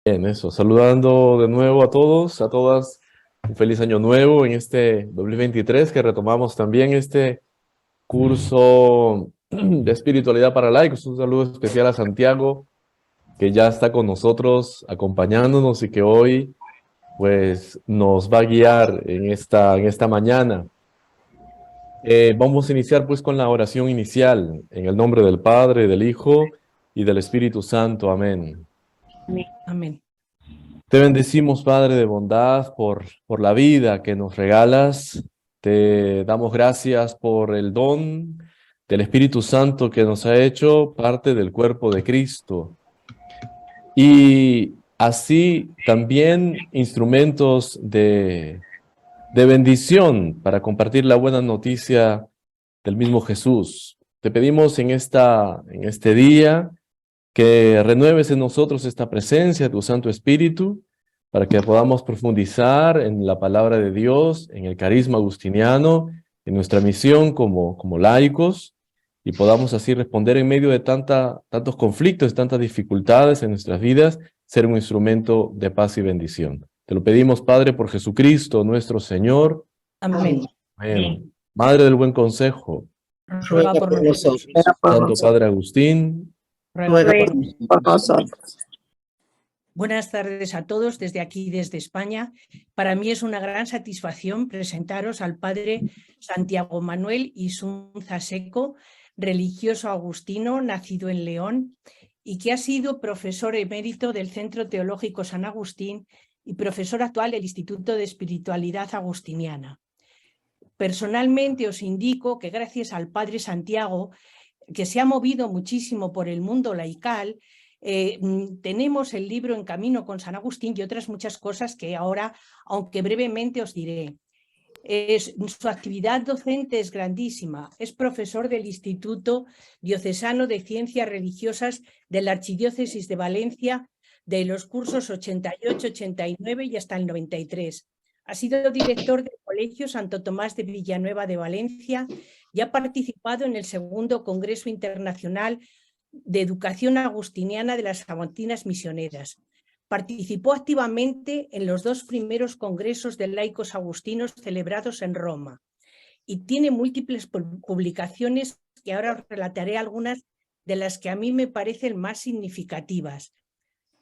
Bien, eso, saludando de nuevo a todos, a todas, un feliz año nuevo en este 2023 que retomamos también este curso de espiritualidad para laicos. Un saludo especial a Santiago, que ya está con nosotros acompañándonos y que hoy pues nos va a guiar en esta mañana. Vamos a iniciar pues con la oración inicial en el nombre del Padre, del Hijo y del Espíritu Santo. Amén. Amén. Te bendecimos, Padre de bondad, por la vida que nos regalas. Te damos gracias por el don del Espíritu Santo que nos ha hecho parte del cuerpo de Cristo. Y así también instrumentos de bendición para compartir la buena noticia del mismo Jesús. Te pedimos en este día que renueves en nosotros esta presencia de tu Santo Espíritu para que podamos profundizar en la palabra de Dios, en el carisma agustiniano, en nuestra misión como laicos y podamos así responder en medio de tantos conflictos, tantas dificultades en nuestras vidas, ser un instrumento de paz y bendición. Te lo pedimos, Padre, por Jesucristo, nuestro Señor. Amén. Amén. Madre del buen consejo, Ruega por nosotros. Santo Padre Agustín. Ruega por nosotros. por nosotros. Buenas tardes a todos desde aquí, desde España. Para mí es una gran satisfacción presentaros al padre Santiago Manuel Isunza Seco, religioso agustino, nacido en León y que ha sido profesor emérito del Centro Teológico San Agustín y profesor actual del Instituto de Espiritualidad Agustiniana. Personalmente os indico que gracias al padre Santiago, que se ha movido muchísimo por el mundo laical, tenemos el libro En Camino con San Agustín y otras muchas cosas que ahora, aunque brevemente os diré. Su actividad docente es grandísima. Es profesor del Instituto Diocesano de Ciencias Religiosas de la Archidiócesis de Valencia de los cursos 88, 89 y hasta el 93. Ha sido director del Colegio Santo Tomás de Villanueva de Valencia y ha participado en el segundo Congreso Internacional de Educación Agustiniana de las Agustinas Misioneras. Participó activamente en los dos primeros congresos de laicos agustinos celebrados en Roma y tiene múltiples publicaciones que ahora os relataré algunas de las que a mí me parecen más significativas.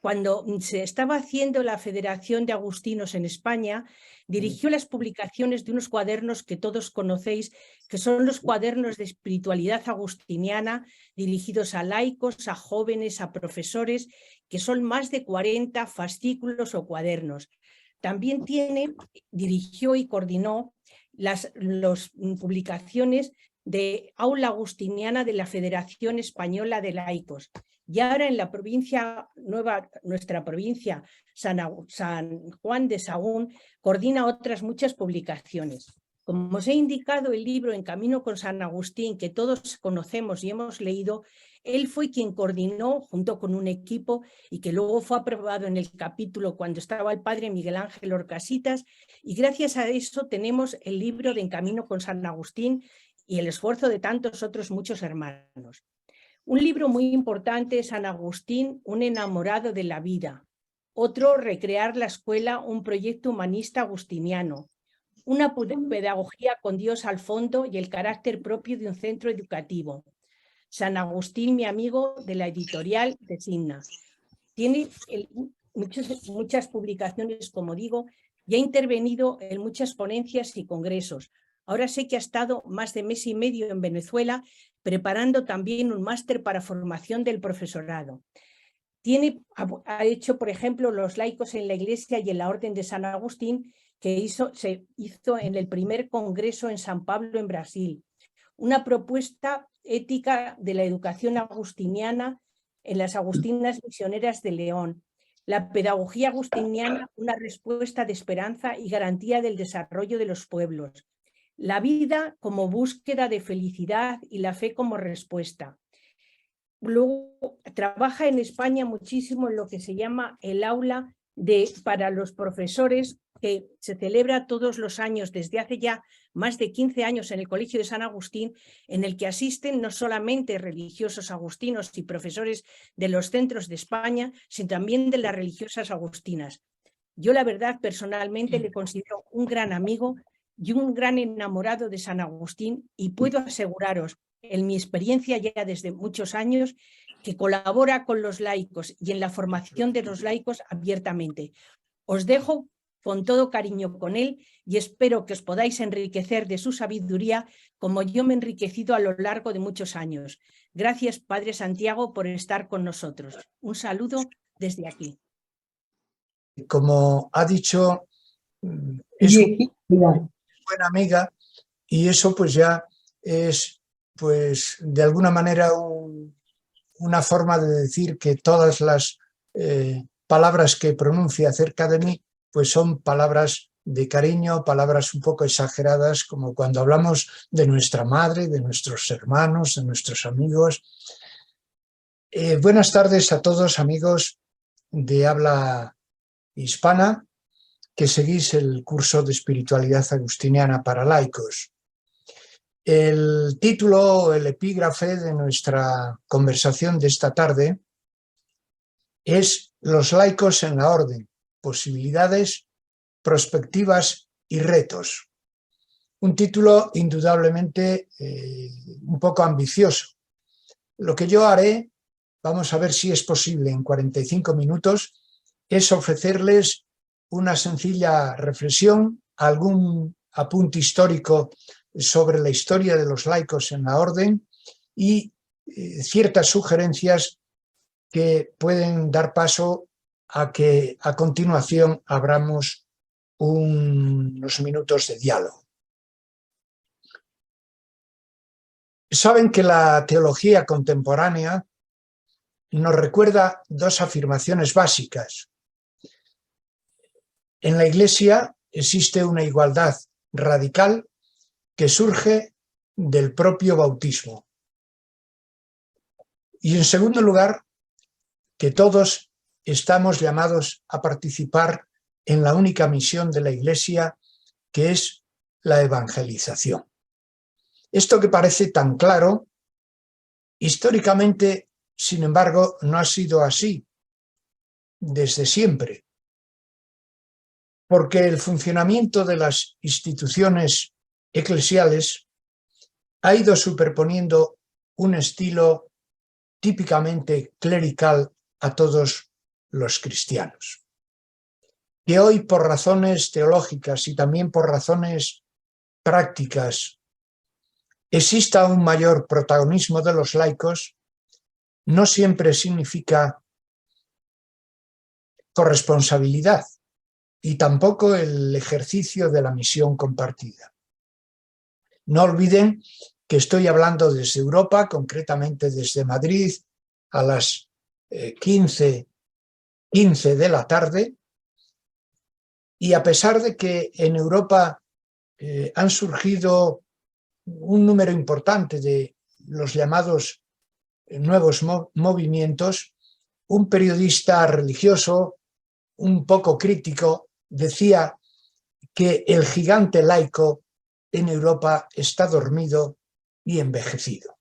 Cuando se estaba haciendo la Federación de Agustinos en España, dirigió las publicaciones de unos cuadernos que todos conocéis, que son los cuadernos de espiritualidad agustiniana, dirigidos a laicos, a jóvenes, a profesores, que son más de 40 fascículos o cuadernos. También dirigió y coordinó las publicaciones de Aula Agustiniana de la Federación Española de Laicos. Y ahora en la provincia nueva, nuestra provincia, San Juan de Sagún, coordina otras muchas publicaciones. Como os he indicado, el libro En Camino con San Agustín, que todos conocemos y hemos leído, él fue quien coordinó junto con un equipo y que luego fue aprobado en el capítulo cuando estaba el padre Miguel Ángel Orcasitas, y gracias a eso tenemos el libro de En Camino con San Agustín y el esfuerzo de tantos otros muchos hermanos. Un libro muy importante es San Agustín, un enamorado de la vida. Otro, Recrear la escuela, un proyecto humanista agustiniano. Una pedagogía con Dios al fondo y el carácter propio de un centro educativo. San Agustín, mi amigo, de la editorial de Signa. Tiene muchas publicaciones, como digo, y ha intervenido en muchas ponencias y congresos. Ahora sé que ha estado más de mes y medio en Venezuela preparando también un máster para formación del profesorado. Ha hecho, por ejemplo, los laicos en la Iglesia y en la Orden de San Agustín, que se hizo en el primer congreso en San Pablo, en Brasil. Una propuesta ética de la educación agustiniana en las Agustinas Misioneras de León. La pedagogía agustiniana, una respuesta de esperanza y garantía del desarrollo de los pueblos. La vida como búsqueda de felicidad y la fe como respuesta. Luego trabaja en España muchísimo en lo que se llama el aula para los profesores que se celebra todos los años desde hace ya más de 15 años en el Colegio de San Agustín, en el que asisten no solamente religiosos agustinos y profesores de los centros de España, sino también de las religiosas agustinas. Yo, la verdad, personalmente le considero un gran amigo y un gran enamorado de San Agustín, y puedo aseguraros, en mi experiencia ya desde muchos años, que colabora con los laicos y en la formación de los laicos abiertamente. Os dejo con todo cariño con él y espero que os podáis enriquecer de su sabiduría como yo me he enriquecido a lo largo de muchos años. Gracias, Padre Santiago, por estar con nosotros. Un saludo desde aquí. Como ha dicho, es una buena amiga, y eso pues ya es, pues de alguna manera, una forma de decir que todas las palabras que pronuncia acerca de mí pues son palabras de cariño, palabras un poco exageradas, como cuando hablamos de nuestra madre, de nuestros hermanos, de nuestros amigos. Buenas tardes a todos, amigos de habla hispana, que seguís el curso de espiritualidad agustiniana para laicos. El título, el epígrafe de nuestra conversación de esta tarde es Los laicos en la orden, posibilidades, perspectivas y retos. Un título indudablemente un poco ambicioso. Lo que yo haré, vamos a ver si es posible en 45 minutos, es ofrecerles una sencilla reflexión, algún apunte histórico sobre la historia de los laicos en la orden y ciertas sugerencias que pueden dar paso a que a continuación abramos unos minutos de diálogo. Saben que la teología contemporánea nos recuerda dos afirmaciones básicas. En la Iglesia existe una igualdad radical que surge del propio bautismo. Y en segundo lugar, que todos estamos llamados a participar en la única misión de la Iglesia, que es la evangelización. Esto que parece tan claro, históricamente, sin embargo, no ha sido así desde siempre, porque el funcionamiento de las instituciones eclesiales ha ido superponiendo un estilo típicamente clerical a todos los cristianos. Que hoy, por razones teológicas y también por razones prácticas, exista un mayor protagonismo de los laicos, no siempre significa corresponsabilidad y tampoco el ejercicio de la misión compartida. No olviden que estoy hablando desde Europa, concretamente desde Madrid, a las 15:15 de la tarde, y a pesar de que en Europa han surgido un número importante de los llamados nuevos movimientos, un periodista religioso un poco crítico decía que el gigante laico en Europa está dormido y envejecido.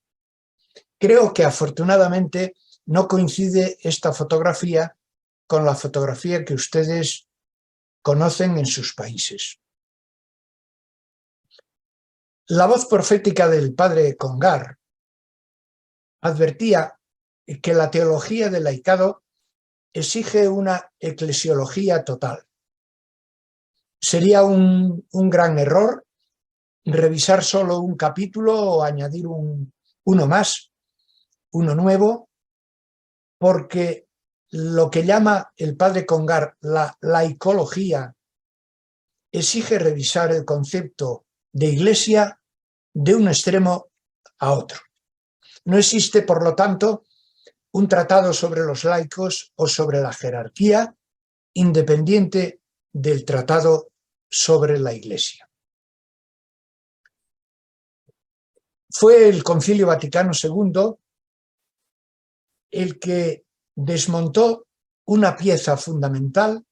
Creo que afortunadamente no coincide esta fotografía con la fotografía que ustedes conocen en sus países. La voz profética del padre Congar advertía que la teología del laicado exige una eclesiología total. Sería un gran error revisar solo un capítulo o añadir uno más, uno nuevo, porque lo que llama el padre Congar la laicología exige revisar el concepto de iglesia de un extremo a otro. No existe, por lo tanto, un tratado sobre los laicos o sobre la jerarquía independiente del tratado sobre la Iglesia. Fue el Concilio Vaticano II el que desmontó una pieza fundamental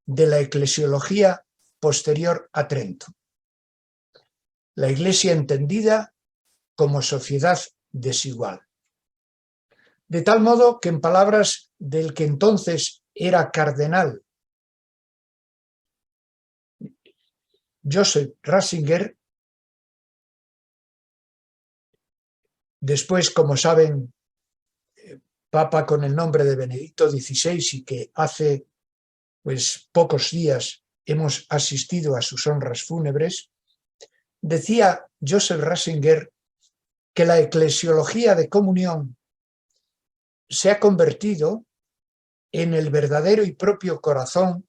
de la eclesiología posterior a Trento. La Iglesia entendida como sociedad desigual. De tal modo que, en palabras del que entonces era cardenal Joseph Ratzinger, después, como saben, Papa con el nombre de Benedicto XVI, y que hace pues pocos días hemos asistido a sus honras fúnebres, decía Joseph Ratzinger que la eclesiología de comunión se ha convertido en el verdadero y propio corazón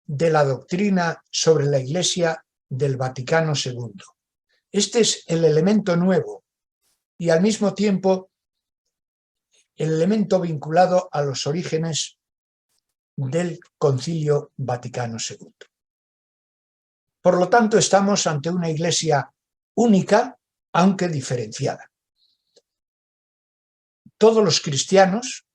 de la doctrina sobre la Iglesia del Vaticano II. Este es el elemento nuevo y al mismo tiempo el elemento vinculado a los orígenes del Concilio Vaticano II. Por lo tanto, estamos ante una Iglesia única, aunque diferenciada. Todos los cristianos,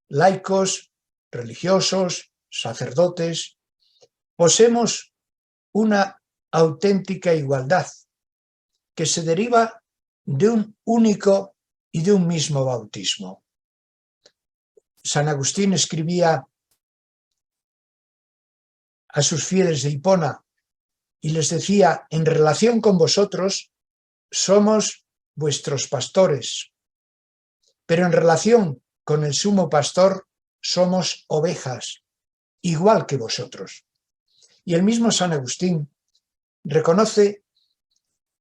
laicos, religiosos, sacerdotes, poseemos una auténtica igualdad que se deriva de un único y de un mismo bautismo. San Agustín escribía a sus fieles de Hipona y les decía: en relación con vosotros somos vuestros pastores, pero en relación con el sumo pastor somos ovejas, igual que vosotros. Y el mismo San Agustín reconoce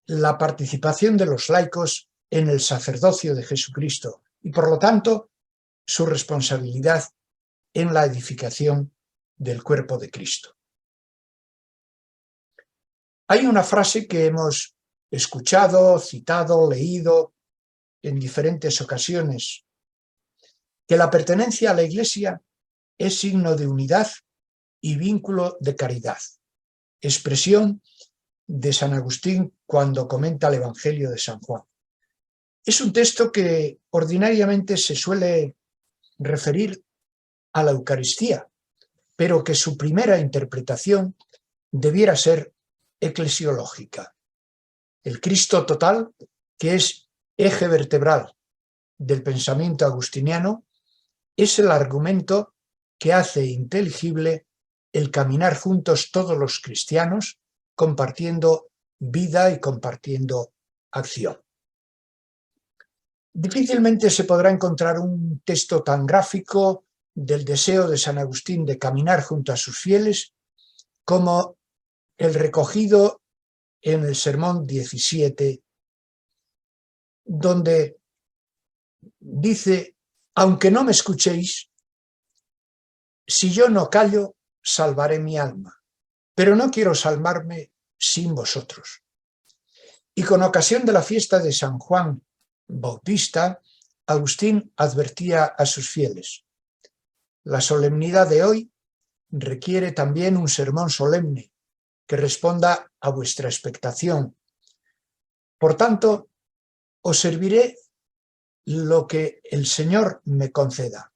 la participación de los laicos en el sacerdocio de Jesucristo y, por lo tanto, su responsabilidad en la edificación del cuerpo de Cristo. Hay una frase que hemos escuchado, citado, leído en diferentes ocasiones, que la pertenencia a la Iglesia es signo de unidad y vínculo de caridad, expresión de San Agustín cuando comenta el Evangelio de San Juan. Es un texto que ordinariamente se suele referir a la Eucaristía, pero que su primera interpretación debiera ser eclesiológica. El Cristo total, que es eje vertebral del pensamiento agustiniano, es el argumento que hace inteligible el caminar juntos todos los cristianos, compartiendo vida y compartiendo acción. Difícilmente se podrá encontrar un texto tan gráfico del deseo de San Agustín de caminar junto a sus fieles como el recogido en el Sermón 17, donde dice: aunque no me escuchéis, si yo no callo, salvaré mi alma, pero no quiero salvarme sin vosotros. Y con ocasión de la fiesta de San Juan Bautista, Agustín advertía a sus fieles: la solemnidad de hoy requiere también un sermón solemne que responda a vuestra expectación. Por tanto, os serviré lo que el Señor me conceda,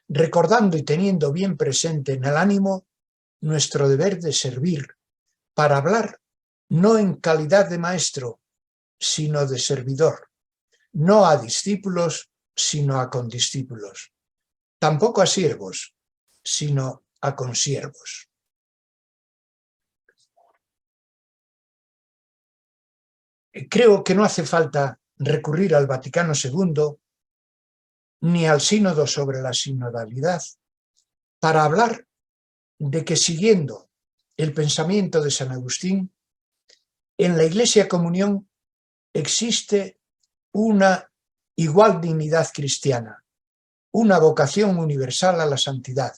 recordando y teniendo bien presente en el ánimo nuestro deber de servir, para hablar no en calidad de maestro, sino de servidor, no a discípulos, sino a condiscípulos, tampoco a siervos, sino a consiervos. Creo que no hace falta recurrir al Vaticano II ni al sínodo sobre la sinodalidad para hablar de que, siguiendo el pensamiento de San Agustín, en la Iglesia Comunión existe una igual dignidad cristiana, una vocación universal a la santidad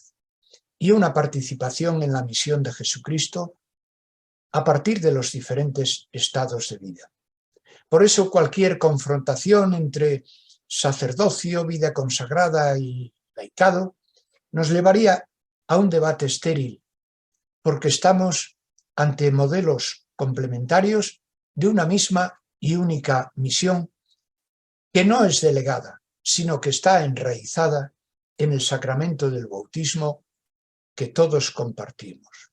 y una participación en la misión de Jesucristo a partir de los diferentes estados de vida. Por eso cualquier confrontación entre sacerdocio, vida consagrada y laicado nos llevaría a un debate estéril, porque estamos ante modelos complementarios de una misma y única misión que no es delegada, sino que está enraizada en el sacramento del bautismo que todos compartimos.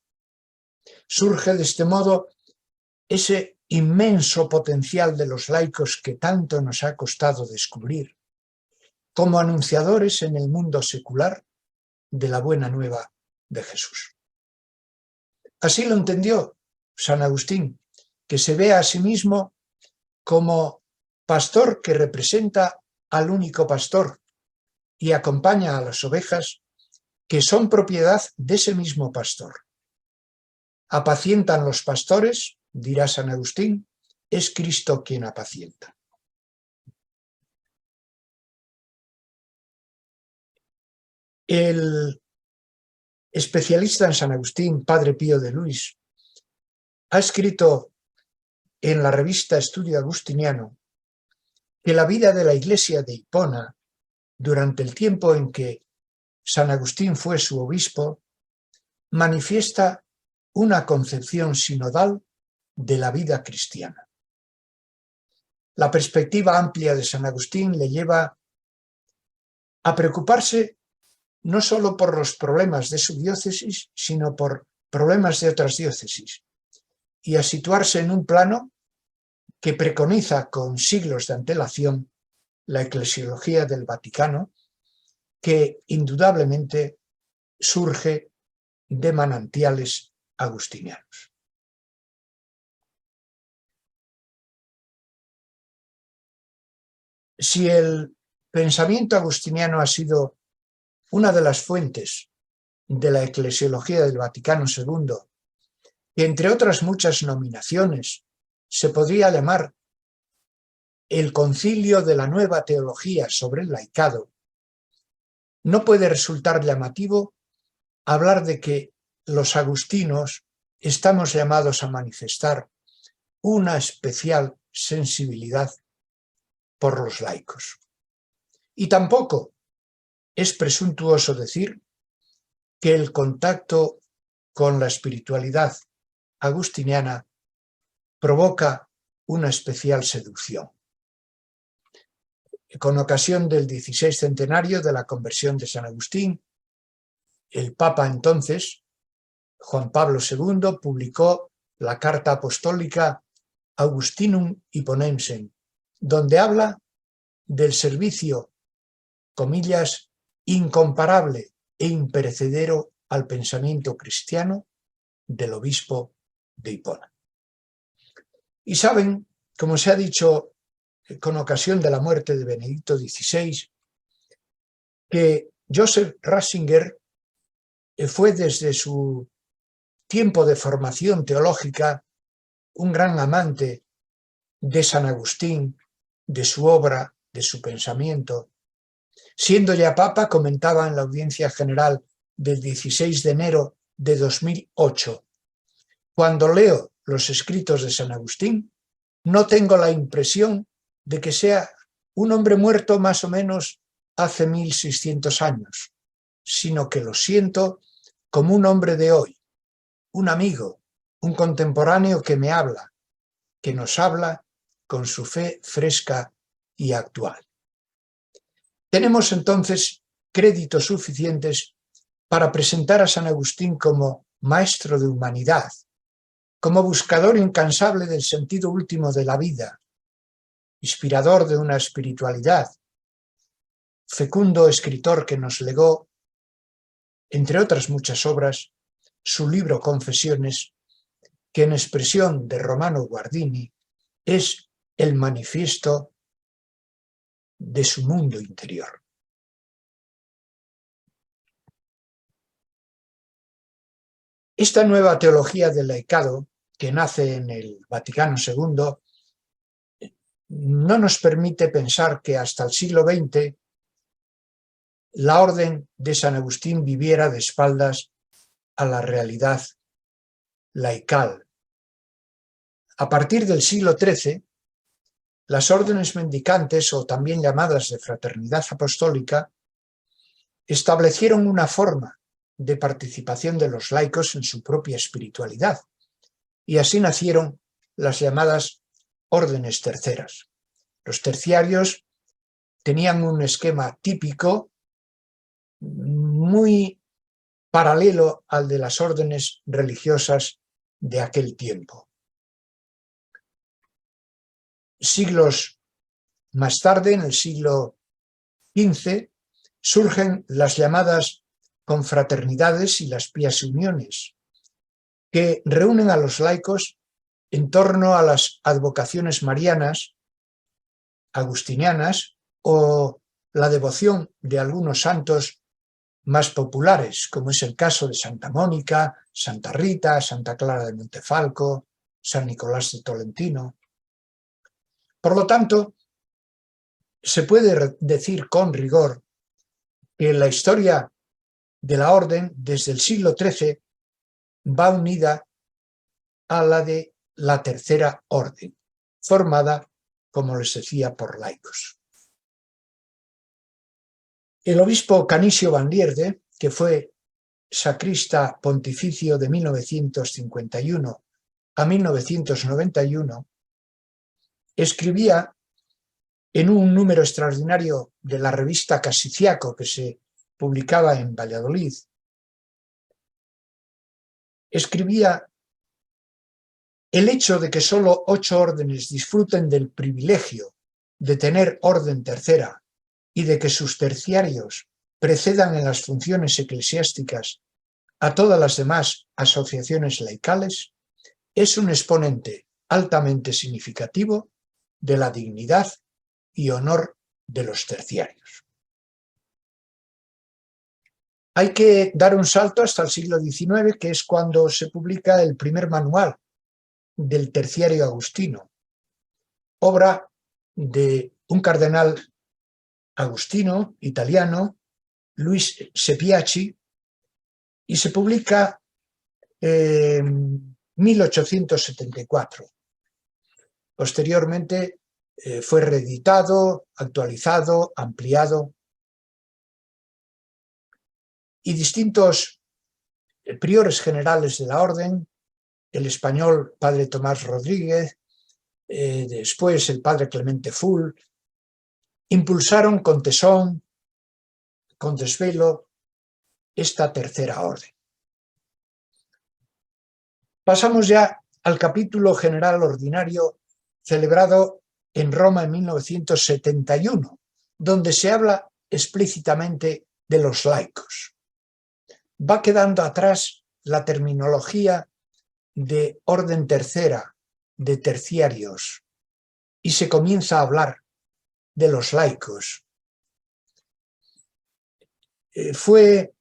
Surge de este modo ese inmenso potencial de los laicos que tanto nos ha costado descubrir, como anunciadores en el mundo secular de la buena nueva de Jesús. Así lo entendió San Agustín, que se ve a sí mismo como pastor que representa al único pastor y acompaña a las ovejas que son propiedad de ese mismo pastor. Apacientan los pastores, dirá San Agustín, es Cristo quien apacienta. El especialista en San Agustín, Padre Pío de Luis, ha escrito en la revista Estudio Agustiniano que la vida de la iglesia de Hipona, durante el tiempo en que San Agustín fue su obispo, manifiesta una concepción sinodal de la vida cristiana. La perspectiva amplia de San Agustín le lleva a preocuparse no solo por los problemas de su diócesis, sino por problemas de otras diócesis, y a situarse en un plano que preconiza con siglos de antelación la eclesiología del Vaticano, que indudablemente surge de manantiales agustinianos. Si el pensamiento agustiniano ha sido una de las fuentes de la eclesiología del Vaticano II, que entre otras muchas nominaciones se podría llamar el Concilio de la Nueva Teología sobre el Laicado, no puede resultar llamativo hablar de que los agustinos estamos llamados a manifestar una especial sensibilidad por los laicos. Y tampoco es presuntuoso decir que el contacto con la espiritualidad agustiniana provoca una especial seducción. Con ocasión del 16 centenario de la conversión de San Agustín, el Papa entonces, Juan Pablo II, publicó la carta apostólica Augustinum Hipponensem, donde habla del servicio, comillas, incomparable e imperecedero al pensamiento cristiano del obispo de Hipona. Y saben, como se ha dicho con ocasión de la muerte de Benedicto XVI, que Joseph Ratzinger fue desde su tiempo de formación teológica un gran amante de San Agustín, de su obra, de su pensamiento. Siendo ya papa, comentaba en la audiencia general del 16 de enero de 2008, cuando leo los escritos de San Agustín, no tengo la impresión de que sea un hombre muerto más o menos hace 1600 años, sino que lo siento como un hombre de hoy, un amigo, un contemporáneo que me habla, que nos habla con su fe fresca y actual. Tenemos entonces créditos suficientes para presentar a San Agustín como maestro de humanidad, como buscador incansable del sentido último de la vida, inspirador de una espiritualidad, fecundo escritor que nos legó, entre otras muchas obras, su libro Confesiones, que en expresión de Romano Guardini es el manifiesto de su mundo interior. Esta nueva teología del laicado, que nace en el Vaticano II, no nos permite pensar que hasta el siglo XX la orden de San Agustín viviera de espaldas a la realidad laical. A partir del siglo XIII, las órdenes mendicantes, o también llamadas de fraternidad apostólica, establecieron una forma de participación de los laicos en su propia espiritualidad, y así nacieron las llamadas órdenes terceras. Los terciarios tenían un esquema típico muy paralelo al de las órdenes religiosas de aquel tiempo. Siglos más tarde, en el siglo XV, surgen las llamadas confraternidades y las pías uniones, que reúnen a los laicos en torno a las advocaciones marianas, agustinianas o la devoción de algunos santos más populares, como es el caso de Santa Mónica, Santa Rita, Santa Clara de Montefalco, San Nicolás de Tolentino. Por lo tanto, se puede decir con rigor que la historia de la orden desde el siglo XIII va unida a la de la Tercera Orden, formada, como les decía, por laicos. El obispo Canisio Van Lierde, que fue sacrista pontificio de 1951 a 1991, escribía en un número extraordinario de la revista Casiciaco, que se publicaba en Valladolid, escribía: el hecho de que solo 8 órdenes disfruten del privilegio de tener orden tercera y de que sus terciarios precedan en las funciones eclesiásticas a todas las demás asociaciones laicales es un exponente altamente significativo de la dignidad y honor de los terciarios. Hay que dar un salto hasta el siglo XIX, que es cuando se publica el primer manual del terciario agustino, obra de un cardenal agustino italiano, Luis Sepiaci, y se publica en 1874. Posteriormente fue reeditado, actualizado, ampliado, y distintos priores generales de la orden, el español padre Tomás Rodríguez, después el padre Clemente Full, impulsaron con tesón, con desvelo, esta tercera orden. Pasamos ya al capítulo general ordinario celebrado en Roma en 1971, donde se habla explícitamente de los laicos. Va quedando atrás la terminología de orden tercera, de terciarios, y se comienza a hablar de los laicos. Fue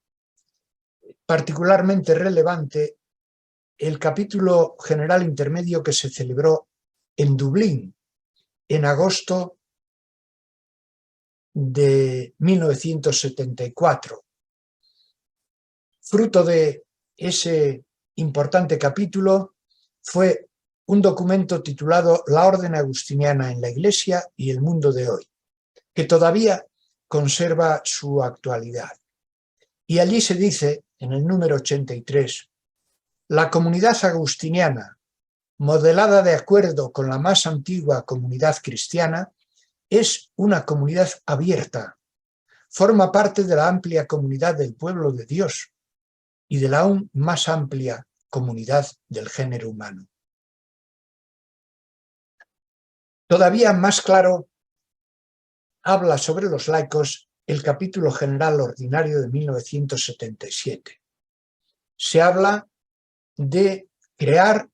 particularmente relevante el capítulo general intermedio que se celebró en Dublín en agosto de 1974. Fruto de ese importante capítulo fue un documento titulado La Orden Agustiniana en la Iglesia y el Mundo de Hoy, que todavía conserva su actualidad. Y allí se dice, en el número 83, la comunidad agustiniana, modelada de acuerdo con la más antigua comunidad cristiana, es una comunidad abierta, forma parte de la amplia comunidad del pueblo de Dios y de la aún más amplia comunidad del género humano. Todavía más claro habla sobre los laicos el capítulo general ordinario de 1977. Se habla de crear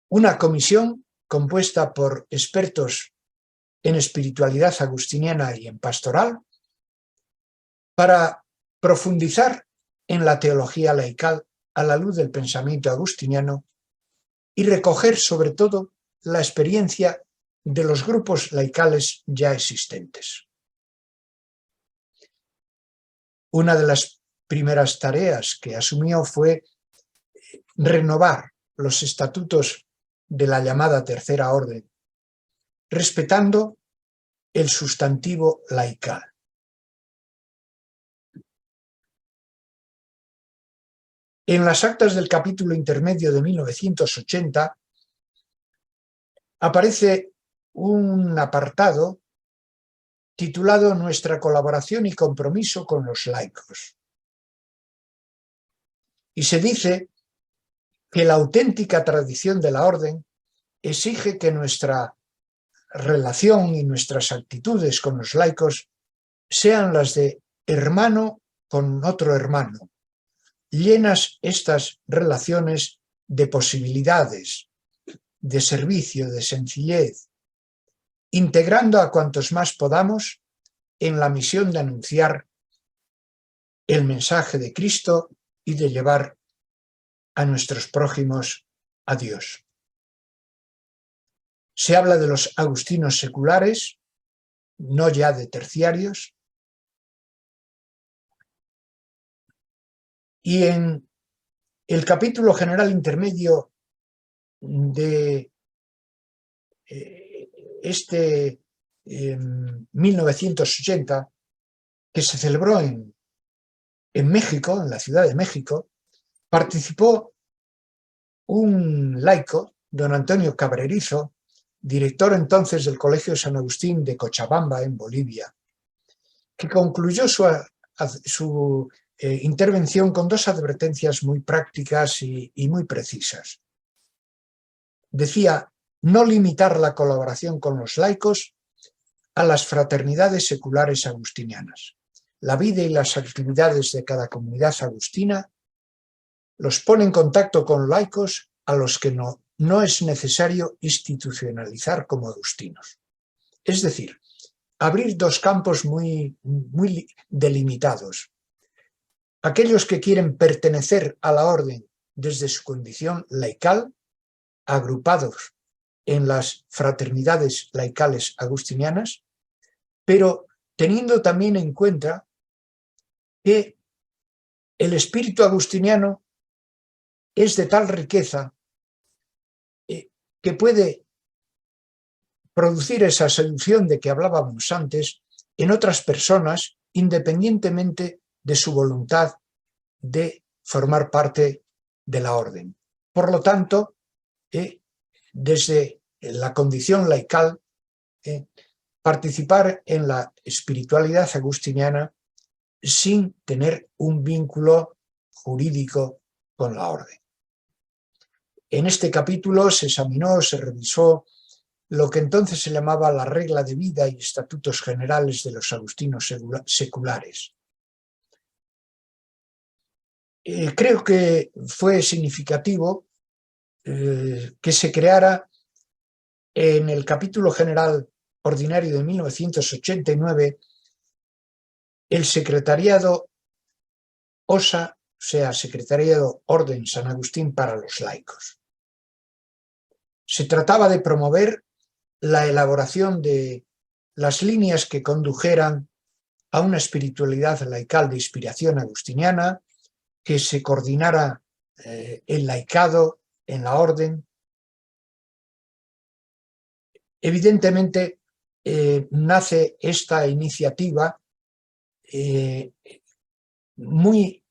una comisión compuesta por expertos en espiritualidad agustiniana y en pastoral para profundizar en la teología laical a la luz del pensamiento agustiniano y recoger sobre todo la experiencia de los grupos laicales ya existentes. Una de las primeras tareas que asumió fue renovar los estatutos de la llamada Tercera Orden, respetando el sustantivo laical. En las actas del capítulo intermedio de 1980 aparece un apartado titulado Nuestra colaboración y compromiso con los laicos. Y se dice que la auténtica tradición de la orden exige que nuestra relación y nuestras actitudes con los laicos sean las de hermano con otro hermano, llenas estas relaciones de posibilidades, de servicio, de sencillez, integrando a cuantos más podamos en la misión de anunciar el mensaje de Cristo y de llevar a nuestros prójimos a Dios. Se habla de los agustinos seculares, no ya de terciarios, y en el capítulo general intermedio de 1980, que se celebró en México, en la Ciudad de México, participó un laico, don Antonio Cabrerizo, director entonces del Colegio San Agustín de Cochabamba, en Bolivia, que concluyó su intervención con dos advertencias muy prácticas y muy precisas. Decía: no limitar la colaboración con los laicos a las fraternidades seculares agustinianas. La vida y las actividades de cada comunidad agustina los pone en contacto con laicos a los que no es necesario institucionalizar como agustinos. Es decir, abrir dos campos muy delimitados. Aquellos que quieren pertenecer a la orden desde su condición laical, agrupados en las fraternidades laicales agustinianas, pero teniendo también en cuenta que el espíritu agustiniano es de tal riqueza que puede producir esa seducción de que hablábamos antes en otras personas, independientemente de su voluntad de formar parte de la orden. Por lo tanto, desde la condición laical, participar en la espiritualidad agustiniana sin tener un vínculo jurídico con la orden. En este capítulo se examinó, se revisó lo que entonces se llamaba la regla de vida y estatutos generales de los agustinos seculares. Creo que fue significativo que se creara en el capítulo general ordinario de 1989 el secretariado OSA, o sea, Secretariado Orden San Agustín para los laicos. Se trataba de promover la elaboración de las líneas que condujeran a una espiritualidad laical de inspiración agustiniana, que se coordinara el laicado en la orden. Evidentemente, nace esta iniciativa muy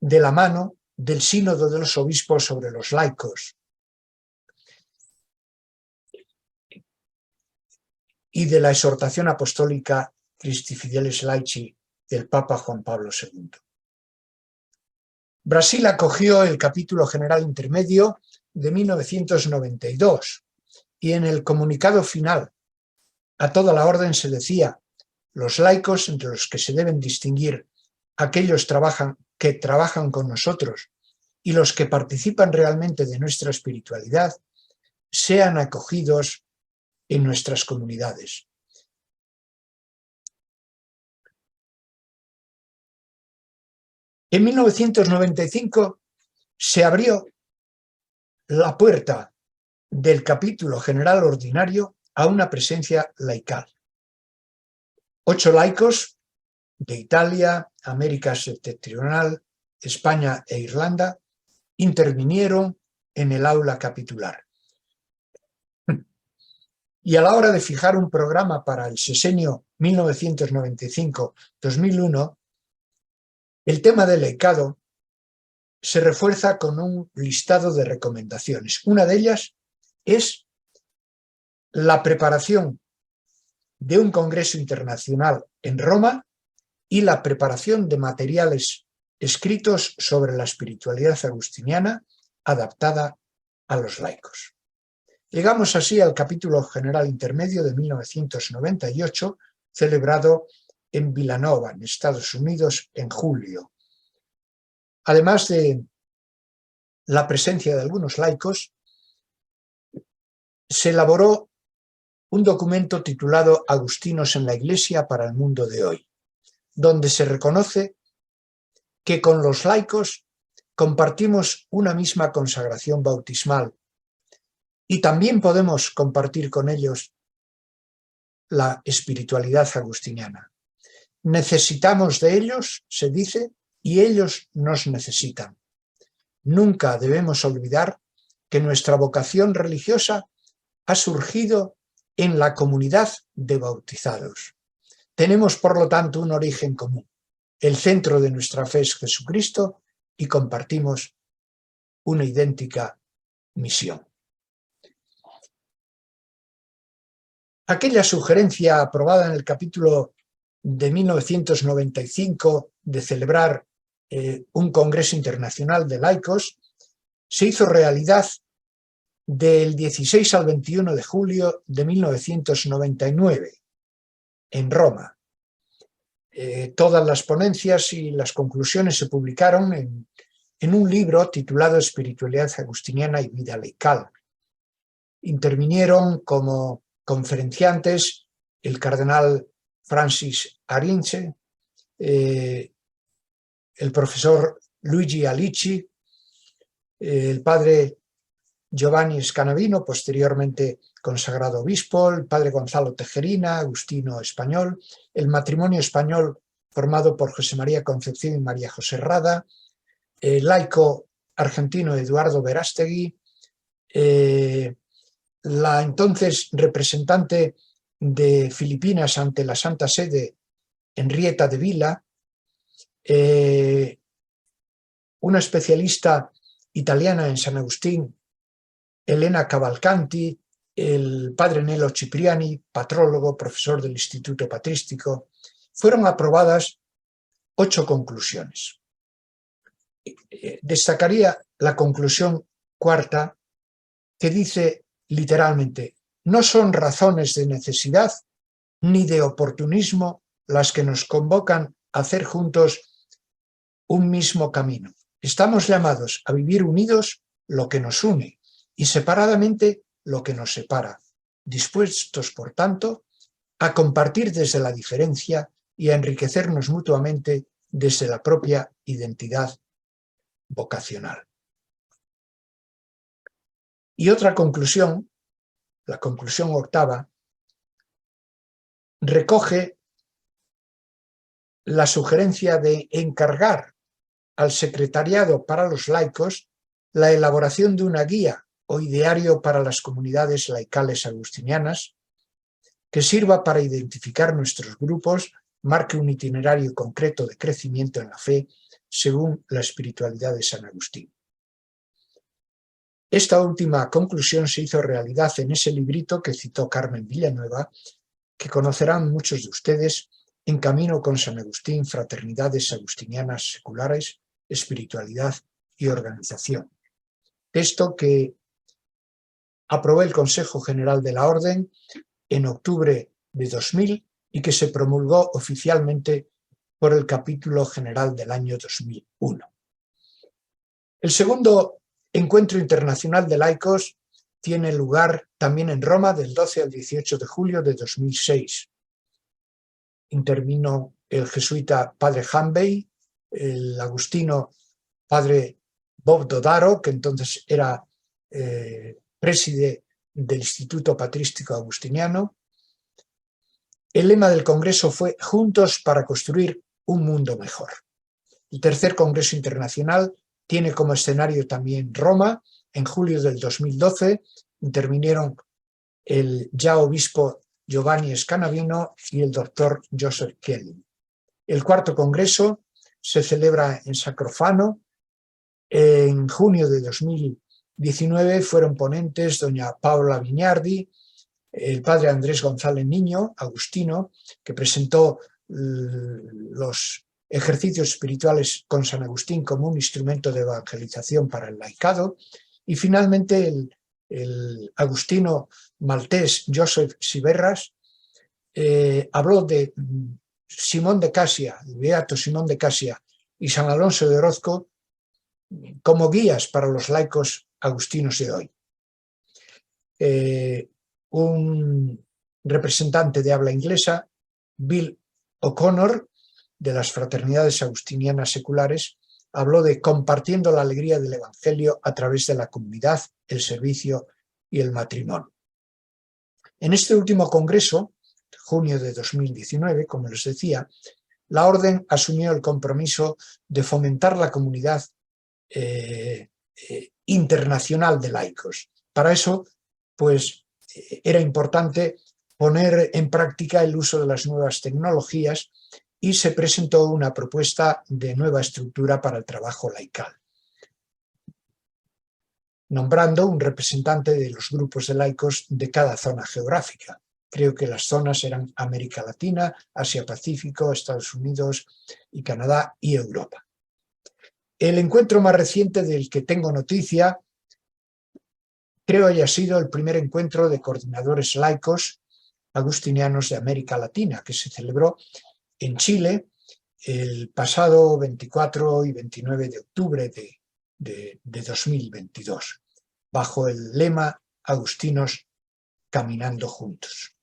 de la mano del Sínodo de los Obispos sobre los laicos y de la exhortación apostólica Christi Fideles Laici del Papa Juan Pablo II. Brasil acogió el capítulo general intermedio de 1992 y en el comunicado final a toda la orden se decía: los laicos, entre los que se deben distinguir aquellos que trabajan con nosotros y los que participan realmente de nuestra espiritualidad, sean acogidos en nuestras comunidades. En 1995 se abrió la puerta del capítulo general ordinario a una presencia laical. 8 laicos de Italia, América Septentrional, España e Irlanda intervinieron en el aula capitular. Y a la hora de fijar un programa para el sexenio 1995-2001, el tema del laicado se refuerza con un listado de recomendaciones. Una de ellas es la preparación de un congreso internacional en Roma y la preparación de materiales escritos sobre la espiritualidad agustiniana adaptada a los laicos. Llegamos así al capítulo general intermedio de 1998, celebrado en Villanova, en Estados Unidos, en julio. Además de la presencia de algunos laicos, se elaboró un documento titulado Agustinos en la Iglesia para el mundo de hoy, donde se reconoce que con los laicos compartimos una misma consagración bautismal y también podemos compartir con ellos la espiritualidad agustiniana. Necesitamos de ellos, se dice, y ellos nos necesitan. Nunca debemos olvidar que nuestra vocación religiosa ha surgido en la comunidad de bautizados. Tenemos, por lo tanto, un origen común. El centro de nuestra fe es Jesucristo y compartimos una idéntica misión. Aquella sugerencia aprobada en el capítulo de 1995 de celebrar un Congreso Internacional de Laicos se hizo realidad del 16 al 21 de julio de 1999 en Roma. Todas las ponencias y las conclusiones se publicaron en un libro titulado Espiritualidad agustiniana y vida laical. Intervinieron como conferenciantes el cardenal Francis Arinze, el profesor Luigi Alici, el padre Giovanni Scanavino, posteriormente consagrado obispo, el padre Gonzalo Tejerina, agustino español, el matrimonio español formado por José María Concepción y María José Rada, el laico argentino Eduardo Verástegui, la entonces representante de Filipinas ante la Santa Sede, Henrietta de Vila, una especialista italiana en San Agustín, Elena Cavalcanti, el padre Nelo Cipriani, patrólogo, profesor del Instituto Patrístico. Fueron aprobadas 8 conclusiones. Destacaría la conclusión cuarta, que dice literalmente: no son razones de necesidad ni de oportunismo las que nos convocan a hacer juntos un mismo camino. Estamos llamados a vivir unidos lo que nos une y separadamente lo que nos separa, dispuestos, por tanto, a compartir desde la diferencia y a enriquecernos mutuamente desde la propia identidad vocacional. Y otra conclusión, la conclusión octava, recoge la sugerencia de encargar al Secretariado para los Laicos la elaboración de una guía o ideario para las comunidades laicales agustinianas que sirva para identificar nuestros grupos, marque un itinerario concreto de crecimiento en la fe según la espiritualidad de San Agustín. Esta última conclusión se hizo realidad en ese librito que citó Carmen Villanueva, que conocerán muchos de ustedes, En camino con San Agustín, Fraternidades Agustinianas Seculares, Espiritualidad y Organización. Texto que aprobó el Consejo General de la Orden en octubre de 2000 y que se promulgó oficialmente por el Capítulo General del año 2001. El segundo Encuentro Internacional de Laicos tiene lugar también en Roma del 12 al 18 de julio de 2006. Intervino el jesuita padre Hanbei, el agustino padre Bob Dodaro, que entonces era preside del Instituto Patrístico Agustiniano. El lema del Congreso fue Juntos para construir un mundo mejor. El tercer Congreso Internacional tiene como escenario también Roma. En julio del 2012 intervinieron el ya obispo Giovanni Scanavino y el doctor Joseph Kelly. El cuarto Congreso se celebra en Sacrofano. En junio de 2019 fueron ponentes doña Paula Viñardi, el padre Andrés González Niño, agustino, que presentó los Ejercicios espirituales con San Agustín como un instrumento de evangelización para el laicado, y finalmente el agustino maltés Joseph Siberras habló de Simón de Casia, el beato Simón de Casia y San Alonso de Orozco como guías para los laicos agustinos de hoy. Un representante de habla inglesa, Bill O'Connor, de las fraternidades agustinianas seculares, habló de compartiendo la alegría del Evangelio a través de la comunidad, el servicio y el matrimonio. En este último congreso, junio de 2019, como les decía, la Orden asumió el compromiso de fomentar la comunidad internacional de laicos. Para eso, pues, era importante poner en práctica el uso de las nuevas tecnologías y se presentó una propuesta de nueva estructura para el trabajo laical, nombrando un representante de los grupos de laicos de cada zona geográfica. Creo que las zonas eran América Latina, Asia-Pacífico, Estados Unidos y Canadá y Europa. El encuentro más reciente del que tengo noticia creo haya sido el primer encuentro de coordinadores laicos agustinianos de América Latina, que se celebró en Chile el pasado 24 y 29 de octubre de 2022, bajo el lema Agustinos caminando juntos.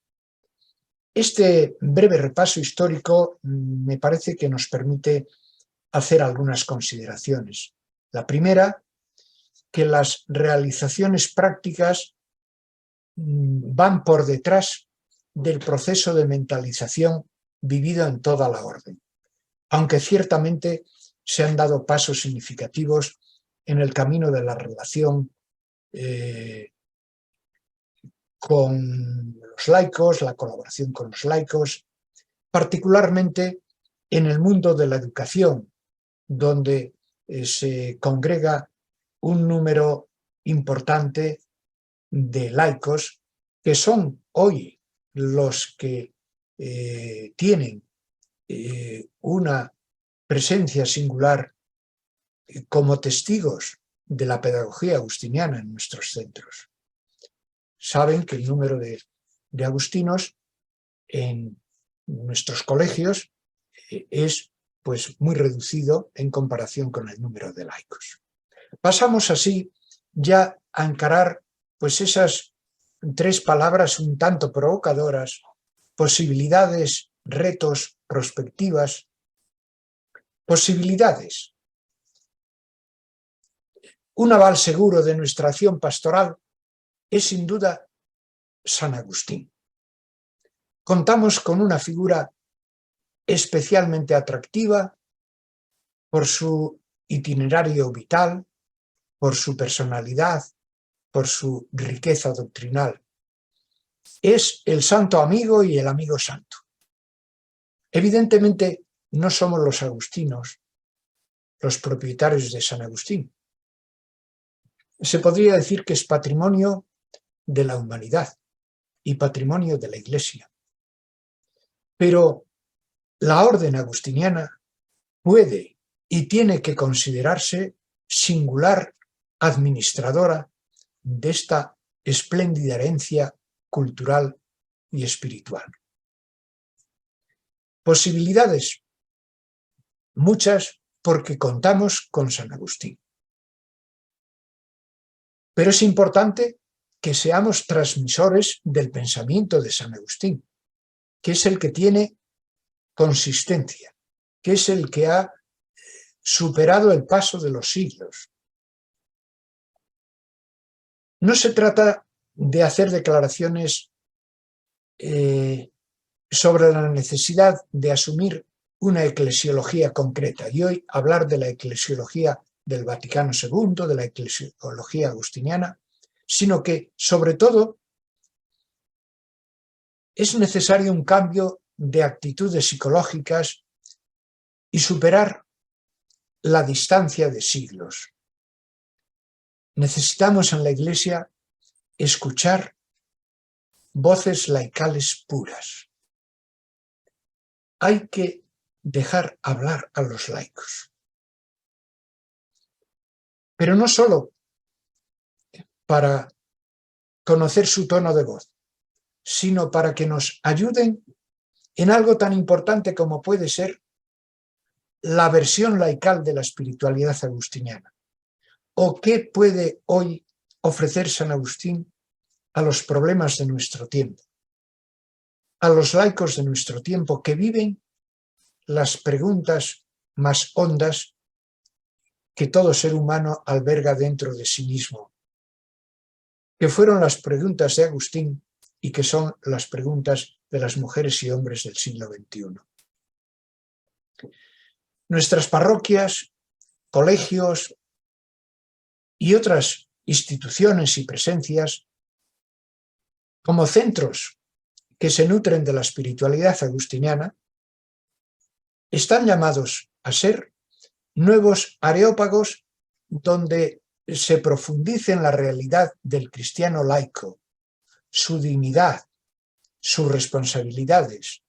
Este breve repaso histórico me parece que nos permite hacer algunas consideraciones. La primera, que las realizaciones prácticas van por detrás del proceso de mentalización vivido en toda la orden, aunque ciertamente se han dado pasos significativos en el camino de la relación con los laicos, la colaboración con los laicos, particularmente en el mundo de la educación, donde se congrega un número importante de laicos que son hoy los que tienen una presencia singular como testigos de la pedagogía agustiniana en nuestros centros. Saben que el número de agustinos en nuestros colegios es pues muy reducido en comparación con el número de laicos. Pasamos así ya a encarar pues esas tres palabras un tanto provocadoras: posibilidades, retos, perspectivas. Posibilidades. Un aval seguro de nuestra acción pastoral es sin duda San Agustín. Contamos con una figura especialmente atractiva por su itinerario vital, por su personalidad, por su riqueza doctrinal. Es el santo amigo y el amigo santo. Evidentemente no somos los agustinos los propietarios de San Agustín. Se podría decir que es patrimonio de la humanidad y patrimonio de la Iglesia. Pero la orden agustiniana puede y tiene que considerarse singular administradora de esta espléndida herencia cultural y espiritual. Posibilidades, muchas, porque contamos con San Agustín. Pero es importante que seamos transmisores del pensamiento de San Agustín, que es el que tiene consistencia, que es el que ha superado el paso de los siglos. No se trata de hacer declaraciones sobre la necesidad de asumir una eclesiología concreta y hoy hablar de la eclesiología del Vaticano II, de la eclesiología agustiniana, sino que, sobre todo, es necesario un cambio de actitudes psicológicas y superar la distancia de siglos. Necesitamos en la Iglesia escuchar voces laicales puras. Hay que dejar hablar a los laicos. Pero no solo para conocer su tono de voz, sino para que nos ayuden en algo tan importante como puede ser la versión laical de la espiritualidad agustiniana. ¿O qué puede hoy ofrecer San Agustín a los problemas de nuestro tiempo? A los laicos de nuestro tiempo que viven las preguntas más hondas que todo ser humano alberga dentro de sí mismo, que fueron las preguntas de Agustín y que son las preguntas de las mujeres y hombres del siglo XXI. Nuestras parroquias, colegios y otras instituciones y presencias, como centros que se nutren de la espiritualidad agustiniana, están llamados a ser nuevos areópagos donde se profundice en la realidad del cristiano laico, su dignidad, sus responsabilidades,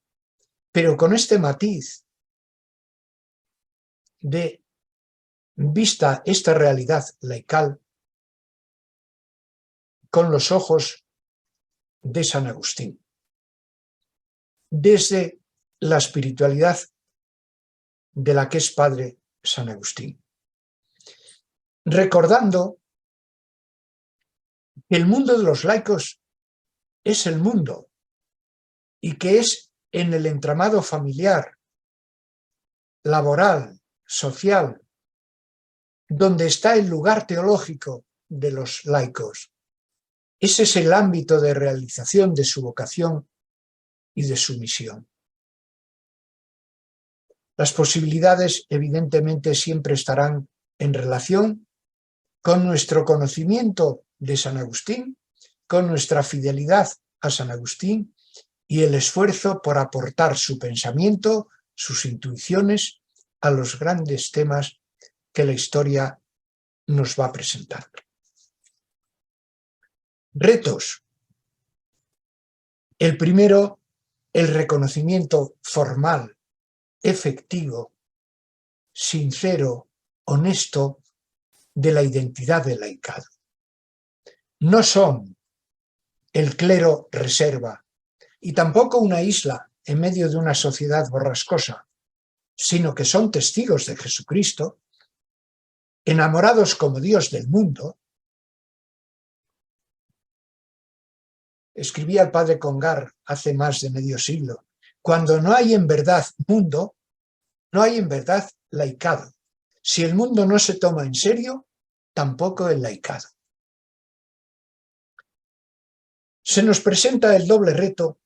pero con este matiz de vista esta realidad laical con los ojos de San Agustín, desde la espiritualidad de la que es padre San Agustín, recordando que el mundo de los laicos es el mundo y que es en el entramado familiar, laboral, social, donde está el lugar teológico de los laicos. Ese es el ámbito de realización de su vocación y de su misión. Las posibilidades, evidentemente, siempre estarán en relación con nuestro conocimiento de San Agustín, con nuestra fidelidad a San Agustín y el esfuerzo por aportar su pensamiento, sus intuiciones a los grandes temas que la historia nos va a presentar. Retos. El primero, el reconocimiento formal, efectivo, sincero, honesto de la identidad del laicado. No son el clero reserva y tampoco una isla en medio de una sociedad borrascosa, sino que son testigos de Jesucristo, enamorados como Dios del mundo. Escribía el padre Congar hace más de medio siglo: cuando no hay en verdad mundo, no hay en verdad laicado. Si el mundo no se toma en serio, tampoco el laicado. Se nos presenta el doble reto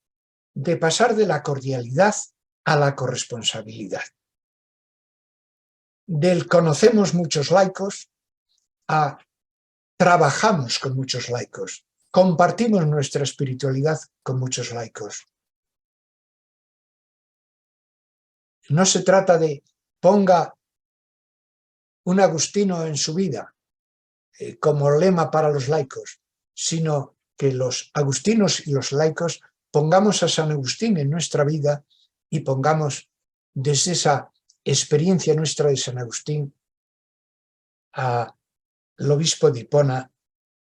de pasar de la cordialidad a la corresponsabilidad. Del conocemos muchos laicos a trabajamos con muchos laicos, compartimos nuestra espiritualidad con muchos laicos. No se trata de ponga un agustino en su vida como lema para los laicos, sino que los agustinos y los laicos pongamos a San Agustín en nuestra vida y pongamos desde esa experiencia nuestra de San Agustín al obispo de Hipona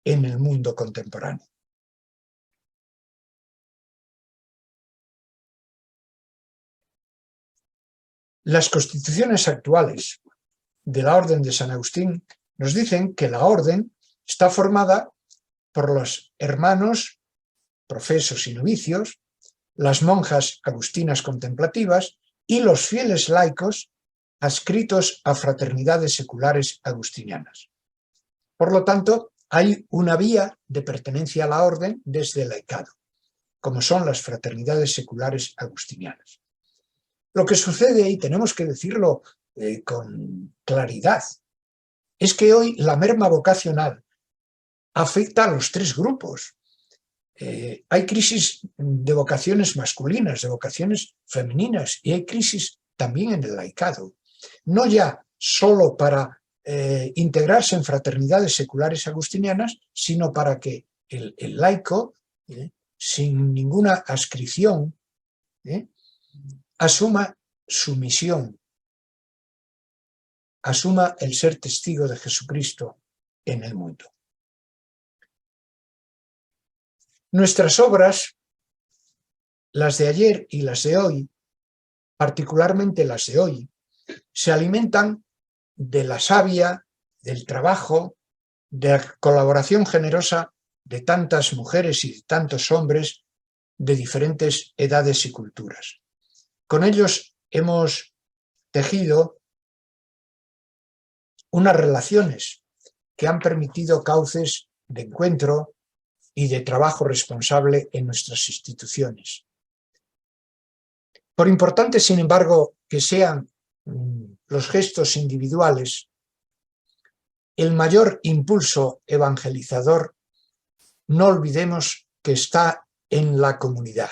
en el mundo contemporáneo. Las constituciones actuales de la Orden de San Agustín nos dicen que la Orden está formada por los hermanos, profesos y novicios, las monjas agustinas contemplativas y los fieles laicos adscritos a fraternidades seculares agustinianas. Por lo tanto, hay una vía de pertenencia a la Orden desde el laicado, como son las fraternidades seculares agustinianas. Lo que sucede, y tenemos que decirlo con claridad, es que hoy la merma vocacional afecta a los tres grupos. Hay crisis de vocaciones masculinas, de vocaciones femeninas, y hay crisis también en el laicado. No ya solo para integrarse en fraternidades seculares agustinianas, sino para que el laico, sin ninguna adscripción, asuma su misión, asuma el ser testigo de Jesucristo en el mundo. Nuestras obras, las de ayer y las de hoy, particularmente las de hoy, se alimentan de la savia, del trabajo, de la colaboración generosa de tantas mujeres y de tantos hombres de diferentes edades y culturas. Con ellos hemos tejido unas relaciones que han permitido cauces de encuentro y de trabajo responsable en nuestras instituciones. Por importantes, sin embargo, que sean los gestos individuales, el mayor impulso evangelizador, no olvidemos que está en la comunidad.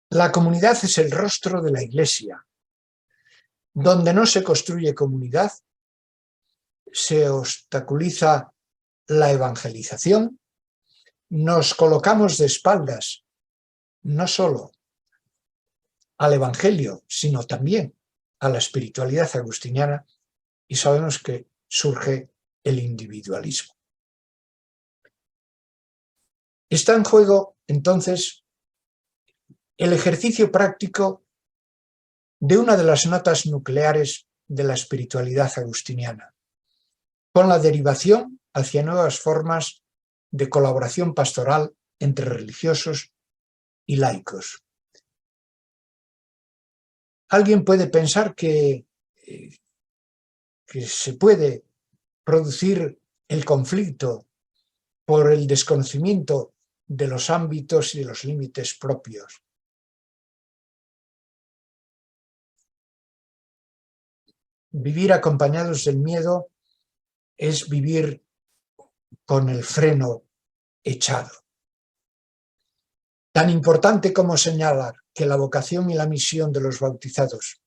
La comunidad es el rostro de la Iglesia. Donde no se construye comunidad, se obstaculiza la evangelización, nos colocamos de espaldas no solo al Evangelio, sino también a la espiritualidad agustiniana, y sabemos que surge el individualismo. Está en juego, entonces, el ejercicio práctico de una de las notas nucleares de la espiritualidad agustiniana, con la derivación hacia nuevas formas de colaboración pastoral entre religiosos y laicos. Alguien puede pensar que se puede producir el conflicto por el desconocimiento de los ámbitos y de los límites propios. Vivir acompañados del miedo es vivir con el freno echado. Tan importante como señalar que la vocación y la misión de los bautizados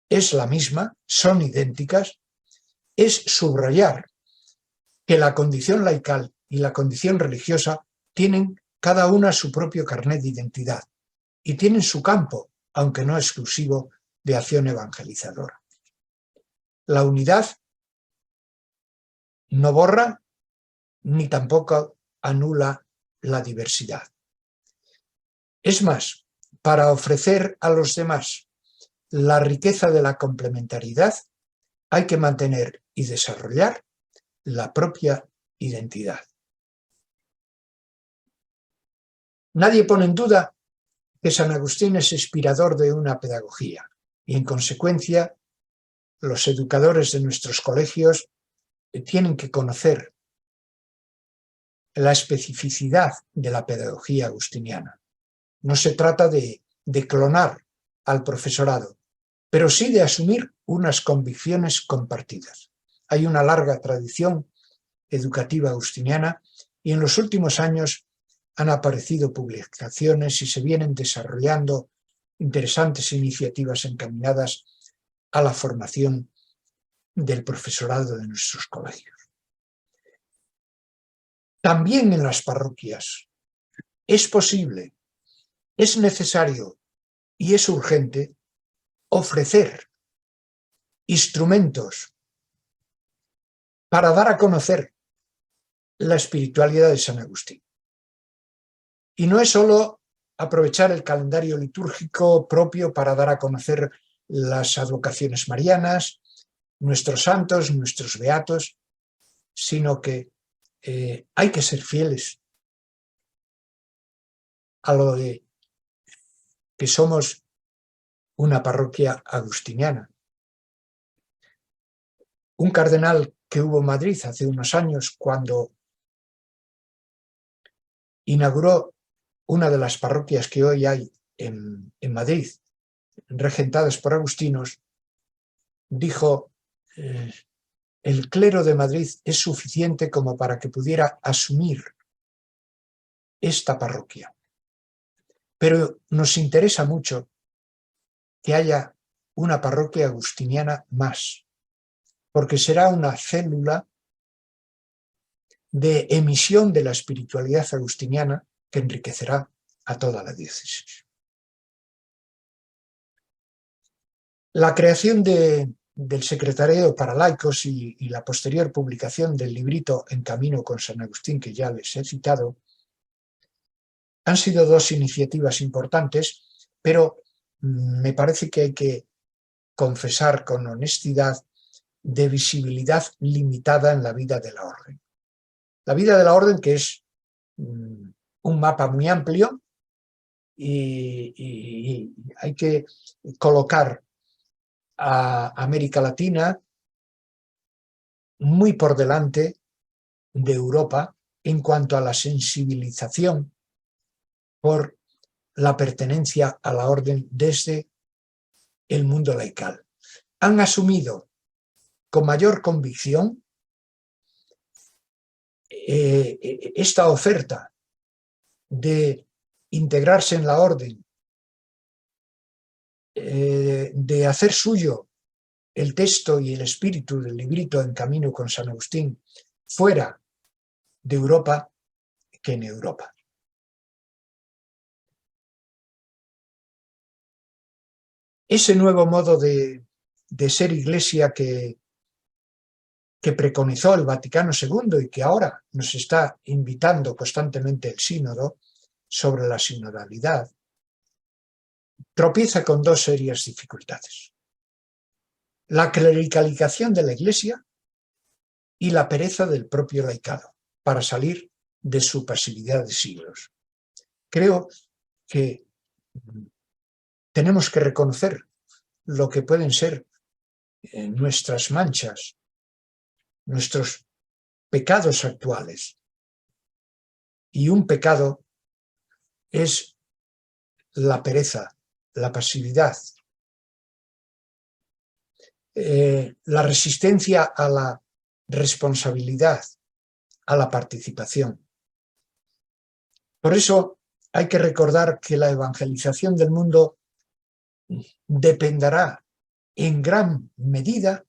es la misma, son idénticas, es subrayar que la condición laical y la condición religiosa tienen cada una su propio carnet de identidad y tienen su campo, aunque no exclusivo, de acción evangelizadora. La unidad no borra ni tampoco anula la diversidad. Es más, para ofrecer a los demás la riqueza de la complementariedad, hay que mantener y desarrollar la propia identidad. Nadie pone en duda que San Agustín es inspirador de una pedagogía y, en consecuencia, los educadores de nuestros colegios tienen que conocer la especificidad de la pedagogía agustiniana. No se trata de clonar al profesorado, pero sí de asumir unas convicciones compartidas. Hay una larga tradición educativa agustiniana y en los últimos años han aparecido publicaciones y se vienen desarrollando interesantes iniciativas encaminadas a la formación del profesorado de nuestros colegios. También en las parroquias es posible, es necesario y es urgente ofrecer instrumentos para dar a conocer la espiritualidad de San Agustín. Y no es solo aprovechar el calendario litúrgico propio para dar a conocer las advocaciones marianas, nuestros santos, nuestros beatos, sino que hay que ser fieles a lo de que somos una parroquia agustiniana. Un cardenal que hubo en Madrid hace unos años, cuando inauguró una de las parroquias que hoy hay en Madrid, regentadas por agustinos, dijo: el clero de Madrid es suficiente como para que pudiera asumir esta parroquia. Pero nos interesa mucho que haya una parroquia agustiniana más, porque será una célula de emisión de la espiritualidad agustiniana que enriquecerá a toda la diócesis. La creación del Secretariado para Laicos y la posterior publicación del librito En Camino con San Agustín, que ya les he citado, han sido dos iniciativas importantes, pero me parece que hay que confesar con honestidad de visibilidad limitada en la vida de la orden. La vida de la orden, que es un mapa muy amplio, y hay que colocar a América Latina muy por delante de Europa en cuanto a la sensibilización por la pertenencia a la orden desde el mundo laical. Han asumido con mayor convicción esta oferta de integrarse en la orden, de hacer suyo el texto y el espíritu del librito En Camino con San Agustín fuera de Europa que en Europa. Ese nuevo modo de ser iglesia que preconizó el Vaticano II y que ahora nos está invitando constantemente el sínodo sobre la sinodalidad, tropieza con dos serias dificultades: la clericalización de la Iglesia y la pereza del propio laicado para salir de su pasividad de siglos. Creo que tenemos que reconocer lo que pueden ser nuestras manchas, nuestros pecados actuales. Y un pecado es la pereza, la pasividad, la resistencia a la responsabilidad, a la participación. Por eso hay que recordar que la evangelización del mundo dependerá en gran medida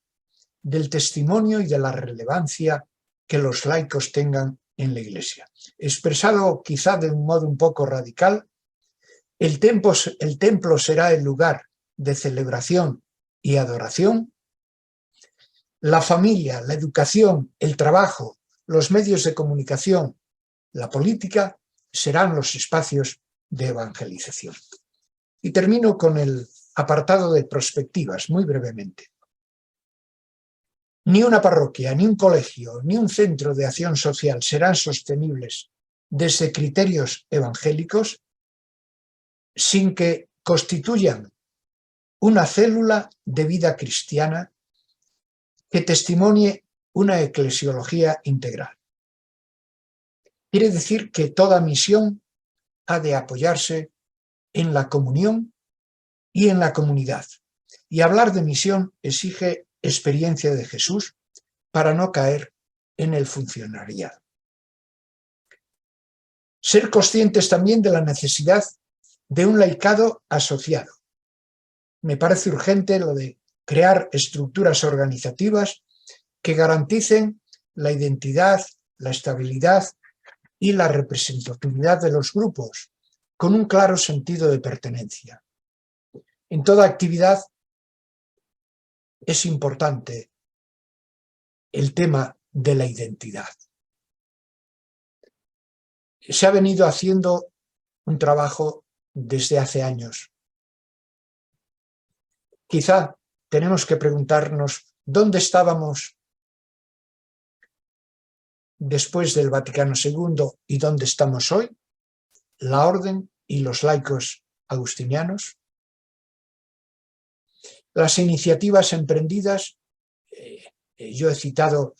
del testimonio y de la relevancia que los laicos tengan en la Iglesia. Expresado quizá de un modo un poco radical, el templo será el lugar de celebración y adoración. La familia, la educación, el trabajo, los medios de comunicación, la política serán los espacios de evangelización. Y termino con el apartado de perspectivas, muy brevemente. Ni una parroquia, ni un colegio, ni un centro de acción social serán sostenibles desde criterios evangélicos sin que constituyan una célula de vida cristiana que testimonie una eclesiología integral. Quiere decir que toda misión ha de apoyarse en la comunión y en la comunidad. Y hablar de misión exige experiencia de Jesús para no caer en el funcionariado. Ser conscientes también de la necesidad de un laicado asociado. Me parece urgente lo de crear estructuras organizativas que garanticen la identidad, la estabilidad y la representatividad de los grupos, con un claro sentido de pertenencia. En toda actividad es importante el tema de la identidad. Se ha venido haciendo un trabajo desde hace años. Quizá tenemos que preguntarnos dónde estábamos después del Vaticano II y dónde estamos hoy, la orden y los laicos agustinianos. Las iniciativas emprendidas, yo he citado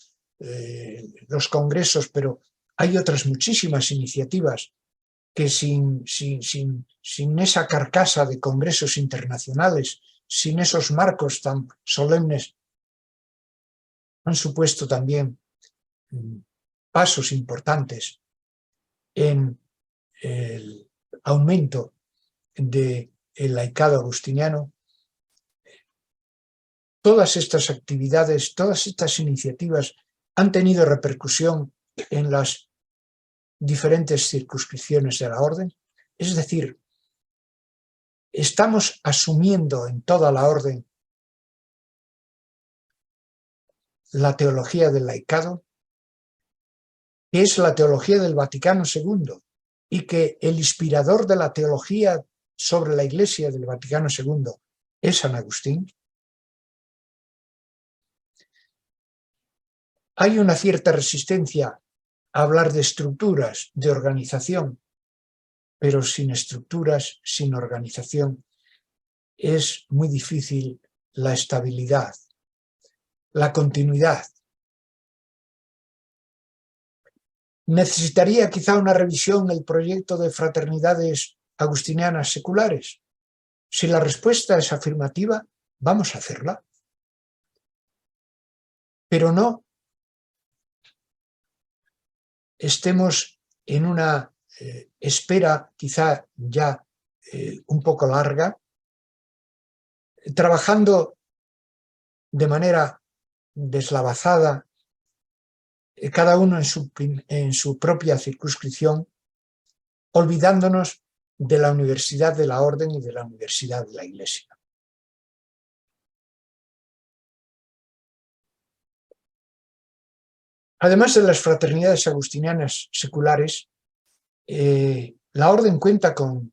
los congresos, pero hay otras muchísimas iniciativas que sin esa carcasa de congresos internacionales, sin esos marcos tan solemnes, han supuesto también pasos importantes en el aumento del laicado agustiniano. Todas estas actividades, todas estas iniciativas han tenido repercusión en las diferentes circunscripciones de la orden. Es decir, estamos asumiendo en toda la orden la teología del laicado, que es la teología del Vaticano II, y que el inspirador de la teología sobre la Iglesia del Vaticano II es San Agustín. Hay una cierta resistencia a hablar de estructuras, de organización, pero sin estructuras, sin organización, es muy difícil la estabilidad, la continuidad. ¿Necesitaría quizá una revisión el proyecto de fraternidades agustinianas seculares? Si la respuesta es afirmativa, vamos a hacerla. Pero no estemos en una espera quizá ya un poco larga, trabajando de manera deslavazada, cada uno en su propia circunscripción, olvidándonos de la universidad de la orden y de la universidad de la Iglesia. Además de las fraternidades agustinianas seculares, la orden cuenta con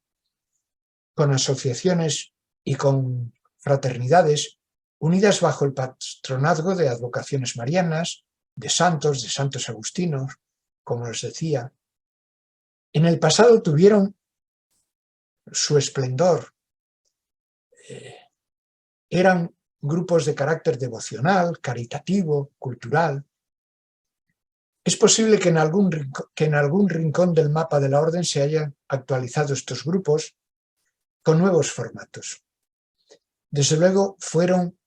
asociaciones y con fraternidades unidas bajo el patronazgo de advocaciones marianas, de santos agustinos, como les decía. En el pasado tuvieron su esplendor. Eran grupos de carácter devocional, caritativo, cultural. Es posible que en algún rincón del mapa de la orden se hayan actualizado estos grupos con nuevos formatos. Desde luego fueron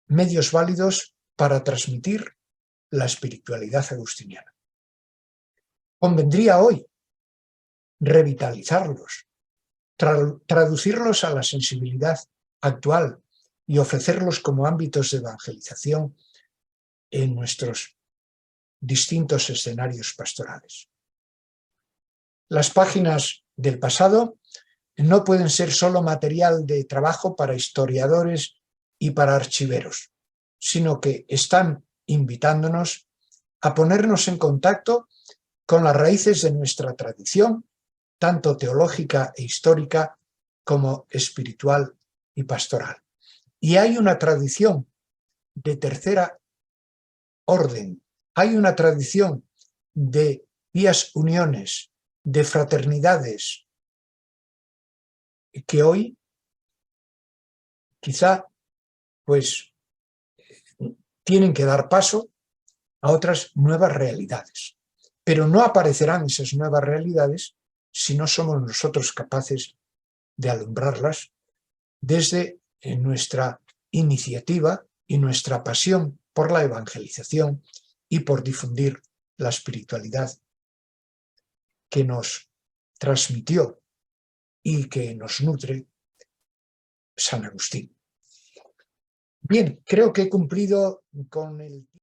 medios válidos para transmitir la espiritualidad agustiniana. Convendría hoy revitalizarlos, traducirlos a la sensibilidad actual y ofrecerlos como ámbitos de evangelización en nuestros distintos escenarios pastorales. Las páginas del pasado no pueden ser solo material de trabajo para historiadores y para archiveros, sino que están invitándonos a ponernos en contacto con las raíces de nuestra tradición, tanto teológica e histórica como espiritual y pastoral. Y hay una tradición de tercera orden, hay una tradición de vías uniones, de fraternidades, que hoy quizá pues tienen que dar paso a otras nuevas realidades. Pero no aparecerán esas nuevas realidades si no somos nosotros capaces de alumbrarlas desde nuestra iniciativa y nuestra pasión por la evangelización y por difundir la espiritualidad que nos transmitió y que nos nutre San Agustín. Bien, creo que he cumplido con el